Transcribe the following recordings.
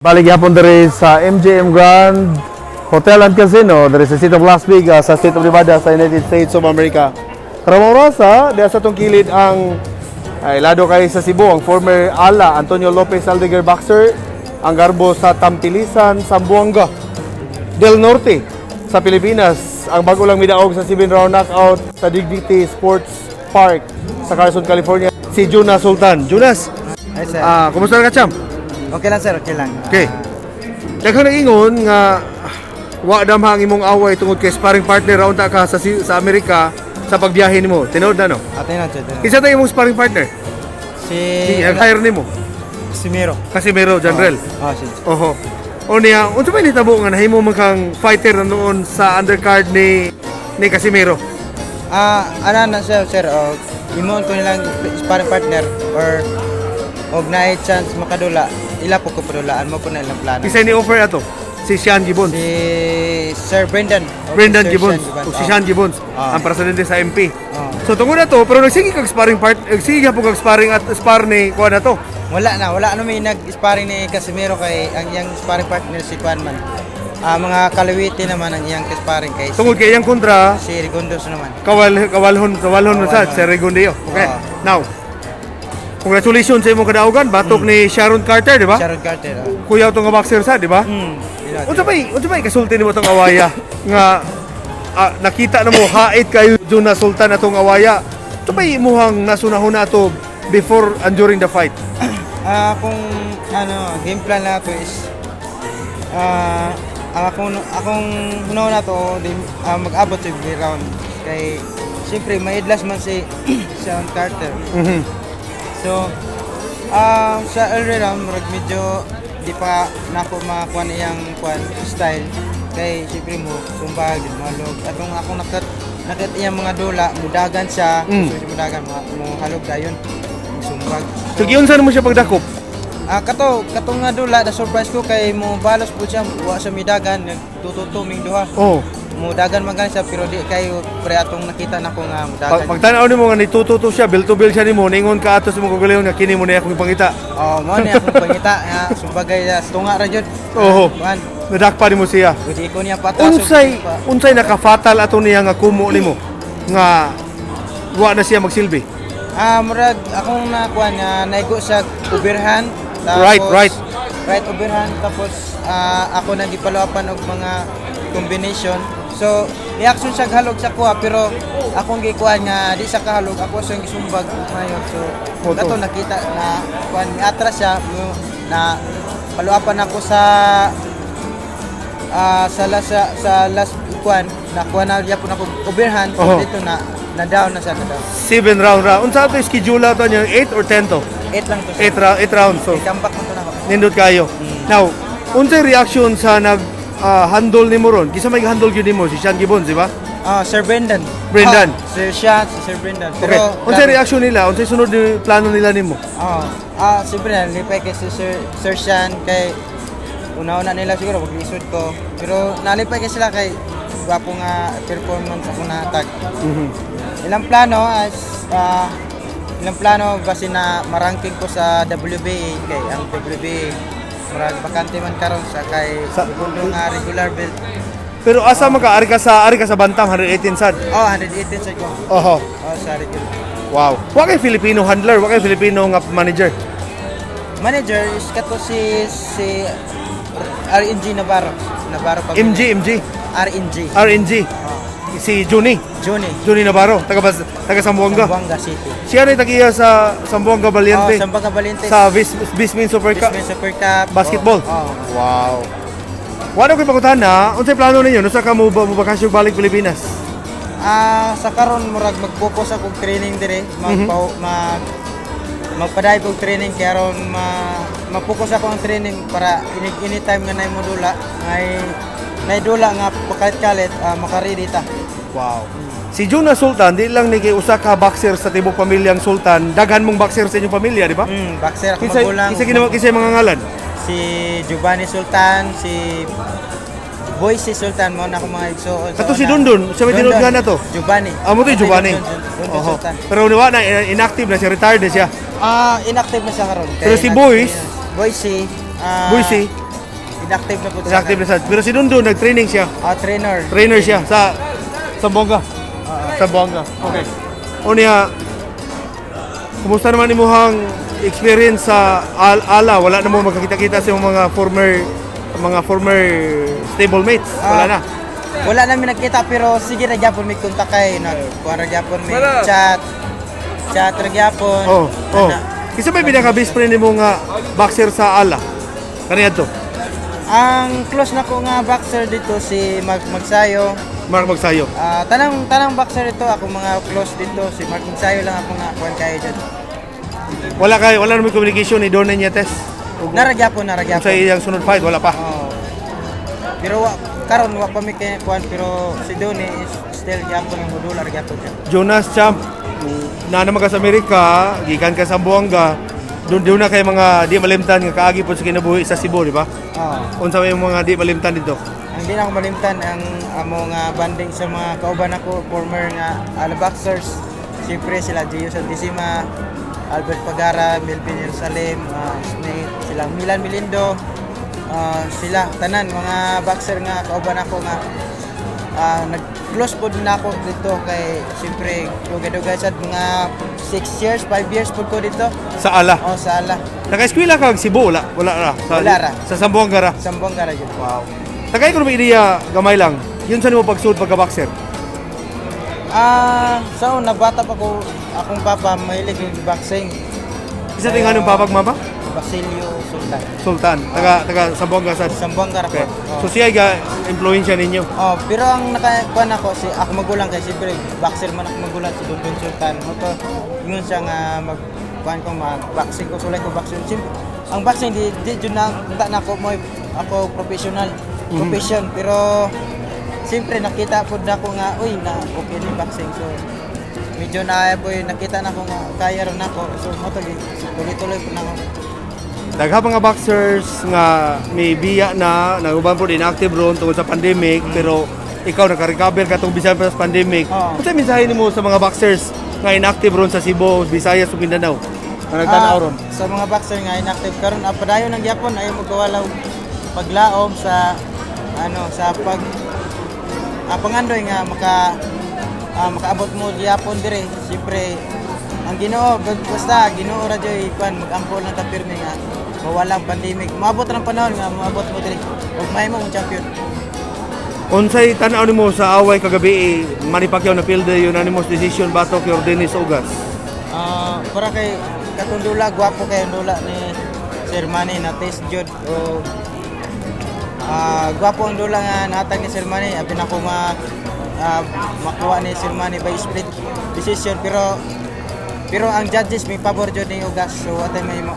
Balik yapon diri sa MGM Grand Hotel and Casino diri sa City of Las Vegas sa State of Nevada sa United States of America. Karamang orasa, diya sa tong kilid ang lado kay sa Cebu ang former ala Antonio Lopez Aldeguer boxer, ang garbo sa Tamtilisan, Zamboanga del Norte sa Pilipinas. Ang bago lang midaog sa 7-round knockout sa Dignity Sports Park sa Carson, California, si Jonas Sultan. Jonas, Ay, sir. kumusta ka, champ? Okay lang, sir. Okay lang. Okay. Daghang nag-ingon nga wa damhang imong away tungod kay sparring partner raon ta ka sa Amerika sa pagbiyahe nimo. Tinuod na no? Atin na, sir. Kinsa tay imong sparring partner? Si Nag-hire nimo. Casimiro. Casimiro Janrel. Si Oho. O niya, unsa may nitabo nga nahimo man kang fighter na noon sa undercard ni Casimiro? Ano na, sir. Imon ko nilang sparring partner or og na chance makadula. Ila po ko padulaan mo po na ilang plano. Isa ni offer ato si Sean Gibbons. Si Sir Brendan. Brendan Sir Gibbons. Sean O si Sean Gibbons, Ah. ang presidente sa MP. Ah. So tungod na to, pero nagsige kag sparring nagsige po kag sparring at spar ni kuha na to. Wala na may nag-sparring ni Casimiro kay ang iyang sparring partner si Juan man. Mga kalawiti naman ang iyang sparring kay Tungod kay iyang kontra, si Rigondos naman. kawalhon sa Kawalhon. Seregundio. Okay. Oo. Now, congratulations sa imong kadaugan, batok ni Sharon Carter, di ba? Sharon Carter. Kuya to nga boxer sa, di ba? Unsa bay kasulti nimo tong awaya nga nakita na mo hait kayo Jonas Sultan atong awaya. Unsa bay imuhang nasunahon ato before and during the fight? Kung game plan na to is akong hunaw na to mag-abot sa round kay siyempre may idlas man si Sharon Carter. So sa early round medyo di pa nako makuha niyang style kay siyempre mo sumbag din malog atong akong nakit iyang mga dula mudagan siya so mudagan mo halog dayon sumbag So giunsa mo siya pagdakop? katong nga dula na surprise ko kay mo balos po siya wa sa midagan nagtututuming duha Oh. mudagan man siya pero di kayo pre atong nakita nako nga mudagan Pagtanaw nimo nga nitututo siya, bill to bill siya nimo, ningon ka ato sa mga kagalingon nga kini mo na akong pangita. mo ni akong pangita nga sumbagay tunga ra jud Oho. kuan Nadakpa nimo siya. Pwede ko niya patas. Unsay nakafatal ato niya nga kumo nimo nga wa na siya magsilbi. Murag akong nakuha nga naigo sa overhand. Right overhand tapos ako nagipalawapan og mga combination. So, reaction siya halog sa kuha pero akong gikuha nga di sa kahalog ako sa gisumbag ngayon. So, kato nakita na kuan atras siya na paluapan ako sa last kuan nakuha na gyapon ako overhand dito na down na siya na down. 7 round. Unsa ato schedule ato niya 8 or 10 to? 8 lang to. 8 rounds. So, Comeback mo to na ako. nindot kayo. Now, unsay reaction sa handle nimo ron? Kisa may handle gyud nimo si Sean Gibbons, di ba? Sir Brendan. Sir Sean, si Sir Brendan. Okay. Unsay reaction nila? Unsay sunod ni plano nila nimo? Si Brendan, lipay kay si Sir Sean kay una-una nila siguro maglisod ko. Pero nalipay kay sila kay gwapo nga performance ako na tag. Ilang plano basi na marangking ko sa WBA kay ang WBA murag bakante man karon sa kay segundo nga regular belt. Pero asa ari ka sa bantam 118 sad. 118 sa ko. Oho. Sa regular. Wow. Wa kay Filipino handler, wa kay Filipino nga manager. Manager is kato si RNG Navarro pa. MG. RNG. Si Johnny Navarro, taga Zamboanga. Zamboanga City. Siya rin tagiya sa Zamboanga Valiente. Zamboanga Valiente. Sa Bismin Super Cup Super Cup basketball. Wow. Wala ko ipakutahan na, unsay plano ninyo? Nusa ka mo bakasyon balik Pilipinas? Sa karon murag mag-focus ako training dire, magpa-dive og training kaya ron ma-focus ako ang training para anytime nga nay modula, nay dula nga pakalit-kalit makaready ta. Wow. Si Jonas Sultan, di lang ni kay usa ka boxer sa tibok pamilyang Sultan, daghan mong boxer sa inyong pamilya, di ba? Boxer ako magulang. Kinsa mga ngalan? Si Giovanni Sultan, si Boise Sultan mo na ako mga igsoon. Kato si Dundun, siya may tinudgan na to. Giovanni. Mo to Giovanni. Dundun Sultan. Pero niwa na inactive na siya, retired na siya. Inactive na siya karon. Pero si Boise, Boise, inactive na po Inactive na siya. Pero si Dundon, nag-training siya. trainer. Trainer siya sa Zamboanga. Zamboanga. Okay. O niya, kumusta naman imuhang experience sa Ala? Wala na mo magkakita-kita sa mga former stablemates. Wala na. Wala namin nagkita pero sige ra gyapon may kontak kay kuha ra gyapon may chat ra gyapon. Oh. Isa may pinaka-best friend nimo nga boxer sa Ala? Kaniya to? Ang close na ko nga boxer dito si Magsayo. Mark Magsayo. Tanang boxer dito ako mga close dito si Mark Magsayo lang ako nga kuan kayo dyan. Wala naman communication ni Donen Yates. Naragyapon. Sa iyang sunod fight, wala pa. Pero karon wa pa mi kay kuan pero si Donnie is still gyapon ang modular gyapon siya. Jonas Champ, na naman ka sa Amerika, gikan ka sa Zamboanga, doon na kay mga di malimtan nga kaagi po sa kinabuhi sa Cebu, di ba? Unsa may mga di malimtan dito? Ang di na ako malimtan ang amo nga banding sa mga kauban ako former nga boxers. Siyempre sila Gio Santissima, Albert Pagara, Melvin Jerusalem, Smith, sila Milan Milindo, sila tanan mga boxer nga kauban ako nga nag-close po din ako dito kay siyempre dugay-dugay sad mga 6 years, 5 years po ko dito. Sa Ala? Sa Ala. Naka-eskwela ka Cebu? Wala ra? Wala ra. Sa Zamboanga ra? Zamboanga ra yun. Wow. Tagay ko naman ideya, gamay lang. Yun saan mo pagsuot pagka-boxer? Sa una, bata pa ko, akong papa mahilig yung boxing. Isa ting anong papag mapa? Basilio Sultan. Sultan. Taga Zamboanga sa. Zamboanga ra po. Okay. So siya ga influensya ninyo. Pero ang nakakuan ako si ako magulang kay siyempre boxer man ako magulang si Dundon Sultan. Moto ingon siya nga magkuan ko mag-boxing ko sulay ko boxing. Siyempre, ang boxing di jud na ako mo ako professional profession pero siyempre nakita po na ako nga uy na okay ni boxing so medyo na po nakita na ko nga kaya ron ako so moto tuloy-tuloy po na ako. Dagha mga boxers nga may biya na naguban po inactive ron tungod sa pandemic pero ikaw naka-recover ka tong bisan pa sa pandemic. Unsa mensahe nimo sa mga boxers nga inactive ron sa Cebu, Visayas ug Mindanao? Nga nagtanaw ron. Sa mga boxer nga inactive karon padayon ng Japon ayo magkawalaw paglaom sa sa pangandoy nga makaabot mo Japon dire. Siyempre ang Ginoo basta Ginoo ra joy mag-ampol na ta pirmi nga mawalang pandemic. Maabot ng panahon nga maabot mo dire. Ug mahimo mong champion. Unsay tan-aw nimo sa away kagabi Manny Pacquiao na field unanimous decision batok kay Dennis Ogas? Para kay katundula gwapo kay ndula ni Sir Manny na test jud o gwapo ang dula nga natag ni Sir Manny abi na ko makuha ni Sir Manny by split decision pero ang judges may pabor jud ni Ogas so atay may mo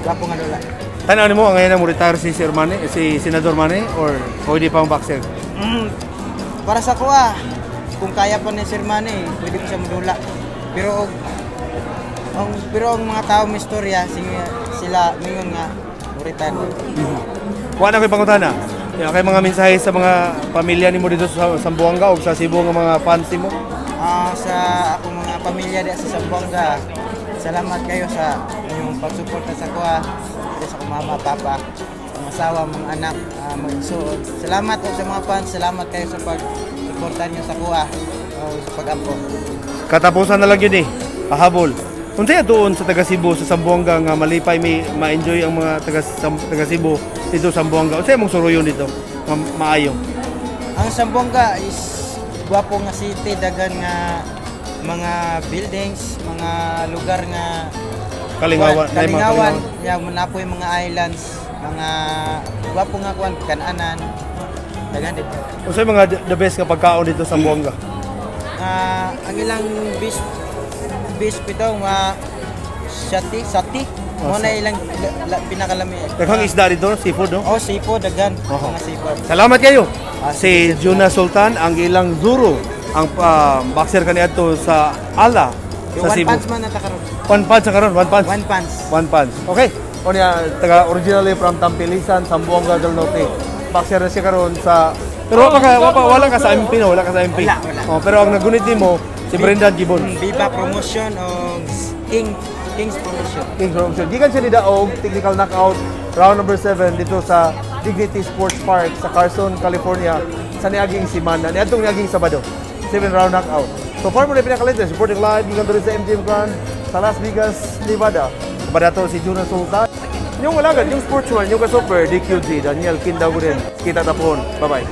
gwapo nga dula. Tan-aw nimo ang ngayon mo retire si Sir Manny, si Senador Manny or pwede pa ang boxer? Para sa kuha kung kaya pa ni Sir Manny pwede ko siya modula pero ang mga tao may istorya sila mingon nga retire. Kuha na ko'y pangutana. Kay mga mensahe sa mga pamilya nimo dito sa Zamboanga o sa Cebu nga mga fans nimo? Sa akong mga pamilya dito sa Zamboanga, salamat kayo sa inyong pagsuporta sa kuha, sa akong mama, papa, mga asawa, mga anak, mga isuod. Salamat po sa mga fans, salamat kayo sa pagsuporta niyo sa kuha o sa pag-ampo. Katapusan na lang yun pahabol. Unsay doon sa taga Cebu sa Zamboanga nga malipay may ma-enjoy ang mga taga Cebu dito sa Zamboanga. Unsay mong suruyon dito? Maayo. Ang Zamboanga is gwapo nga city, dagan nga mga buildings, mga lugar nga kalingawan, napoy mga islands, mga gwapo nga kuan kananan. Dagan dito. Unsay mga the best nga pagkaon dito sa Zamboanga? Ang ilang beach pito nga sati mo na ilang pinakalami. Daghang isda dito, seafood no? Seafood dagan. Mga seafood. Salamat kayo. Si Jonas Sultan ang ilang duro ang boxer kaniadto sa Ala sa One Cebu. pants man nata karon. One punch sa karon, one punch. One pants. Okay. O niya taga originally from Tampilisan, Zamboanga del Norte. Boxer na siya karon sa pero wala ka sa MP no, wala ka sa MP. Wala. Pero ang nagunit nimo si Brendan Gibon. Viva Promotion o King's Promotion. King's Promotion. Gikan siya ni Daog, technical knockout, round number 7 dito sa Dignity Sports Park sa Carson, California sa niaging simana. Niadtong niaging Sabado. 7-round knockout. So far mo na pinakalit, supporting live, gikan to rin sa MGM Grand sa Las Vegas, Nevada. Kabada to si Jonas Sultan. Yung alagad, yung sportsman, yung ka-super, DQG, Daniel Kindagurin. Kita tapon. Bye-bye.